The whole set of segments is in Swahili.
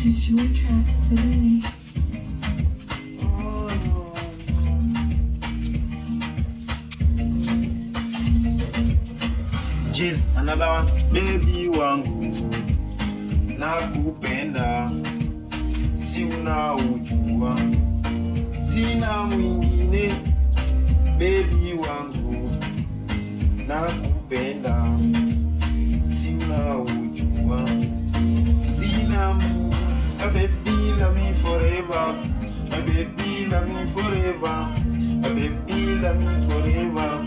Purchase your tracks today. Jayz Another One, baby wangu, nakupenda, si unaujua, sina mwingine, baby wangu, nakupenda, si unaujua, sina mwingine. My baby love me forever, my baby love me forever, my baby love me forever,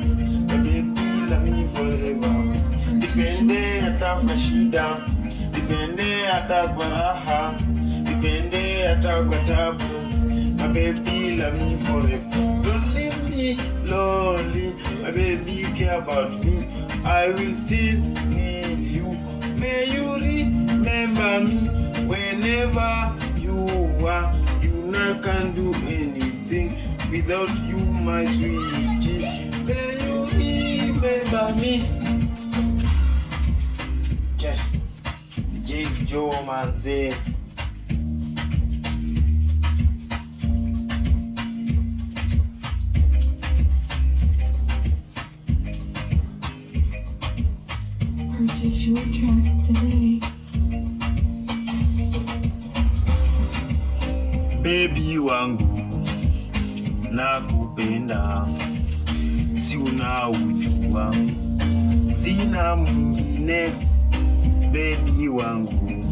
my baby love me forever. Dipende hata kwa shida, dipende hata kwa raha, dipende hata kwa tabu. My baby love me forever. Don't leave me lonely, my baby care about me. I will still need you. May you remember me whenever you are. You not can do anything without you, my sweetie. May you remember me. Jayz Joe manze. Purchase your tracks today. Baby wangu, nakupenda, si unaujua, sina mwingine. Baby wangu,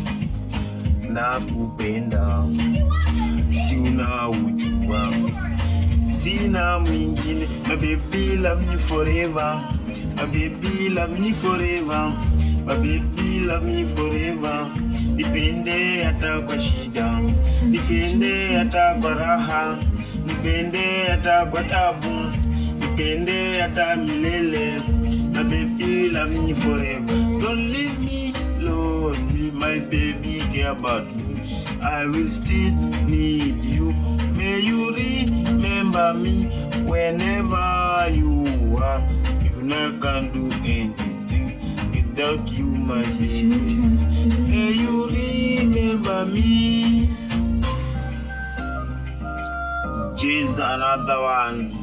nakupenda, si unaujua, sina mwingine. My baby love me forever, my baby love me forever, my baby love me forever. Dipende hata kwa shida, dipende hata kwa raha, dipende hata kwa tabu, dipende hata milele. My baby love me forever. Don't leave me lonely, my baby care about me. I will still need you. May you remember me whenever you are. You never can do anything without you, my baby. May you remember me. Jayz Another One.